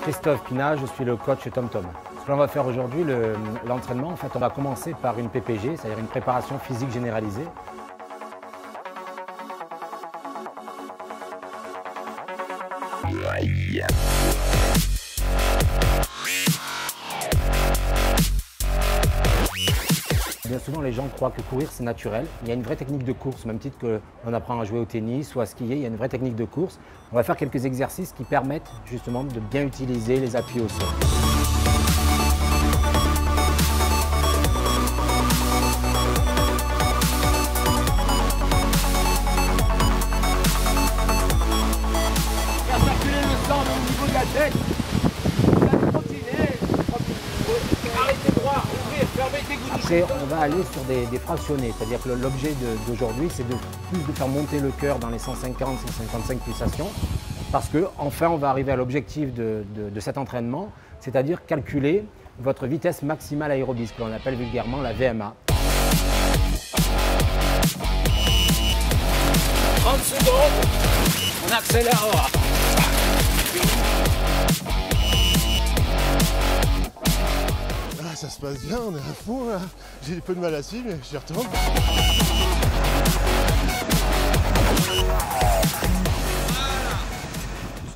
Christophe Pinat, je suis le coach TomTom. Ce que l'on va faire aujourd'hui, l'entraînement, en fait, on va commencer par une PPG, c'est-à-dire une préparation physique généralisée. Bien souvent, les gens croient que courir, c'est naturel. Il y a une vraie technique de course, au même titre qu'on apprend à jouer au tennis ou à skier, il y a une vraie technique de course. On va faire quelques exercices qui permettent justement de bien utiliser les appuis au sol. Faire circuler le sang au niveau de la tête. Arrêtez droit, ouvrez, fermez tes goûts. Après, on va aller sur des fractionnés, c'est-à-dire que l'objet d'aujourd'hui, c'est plus de faire monter le cœur dans les 150-155 pulsations, parce qu'enfin, on va arriver à l'objectif de cet entraînement, c'est-à-dire calculer votre vitesse maximale aérobie, ce que l'on appelle vulgairement la VMA. 30 secondes, on accélère. Ah, ça se passe bien, on est à fond là. J'ai un peu de mal à suivre, mais j'y retourne.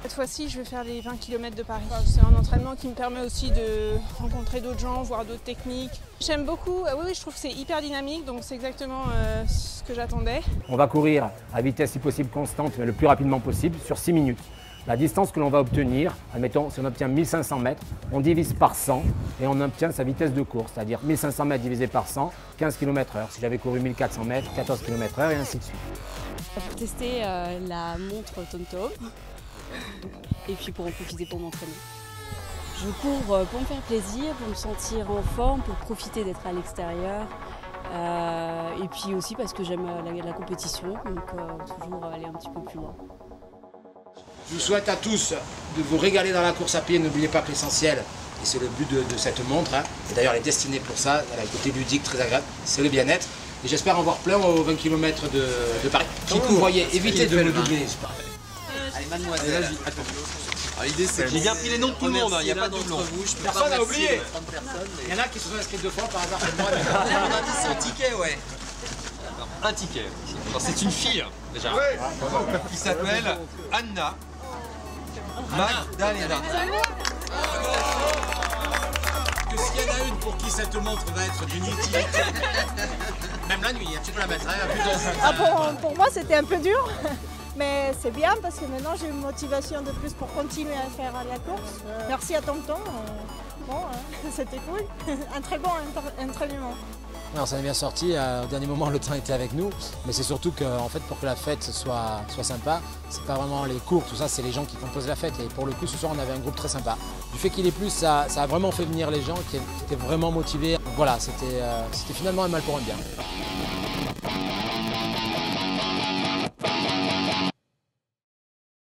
Cette fois-ci, je vais faire les 20 km de Paris. C'est un entraînement qui me permet aussi de rencontrer d'autres gens, voir d'autres techniques. J'aime beaucoup, oui, je trouve que c'est hyper dynamique, donc c'est exactement ce que j'attendais. On va courir à vitesse si possible constante, mais le plus rapidement possible, sur 6 minutes. La distance que l'on va obtenir, admettons, si on obtient 1500 mètres, on divise par 100 et on obtient sa vitesse de course, c'est-à-dire 1500 mètres divisé par 100, 15 km/h. Si j'avais couru 1400 mètres, 14 km/h et ainsi de suite. Pour tester la montre TomTom et puis pour en profiter pour m'entraîner. Je cours pour me faire plaisir, pour me sentir en forme, pour profiter d'être à l'extérieur et puis aussi parce que j'aime la compétition, donc toujours aller un petit peu plus loin. Je vous souhaite à tous de vous régaler dans la course à pied. N'oubliez pas que l'essentiel, et c'est le but de cette montre, et d'ailleurs elle est destinée pour ça, elle a un côté ludique très agréable, c'est le bien-être. Et j'espère en voir plein aux 20 km de Paris. Qui vous voyez, évitez de me doubler. Allez, mademoiselle. Vas-y, attends. L'idée c'est que j'ai bien pris les noms de tout le monde, il n'y a pas de doublon. Personne n'a oublié. Il y en a qui se sont inscrits 2 fois par hasard comme moi. On a dit c'est un ticket, ouais. Un ticket. C'est une fille, déjà, qui s'appelle Anna Magdalena. Que s'il y en a une pour qui cette montre va être d'une utilité, même la nuit, tu peux la mettre. Pour moi, c'était un peu dur, mais c'est bien parce que maintenant j'ai une motivation de plus pour continuer à faire la course. Merci à TomTom. C'était cool. Un très bon entraînement. Alors ça est bien sorti, au dernier moment le train était avec nous, mais c'est surtout que en fait, pour que la fête soit sympa, c'est pas vraiment les cours, tout ça, c'est les gens qui composent la fête. Et pour le coup, ce soir, on avait un groupe très sympa. Du fait qu'il est plus, ça a vraiment fait venir les gens qui étaient vraiment motivés. Donc voilà, c'était finalement un mal pour un bien.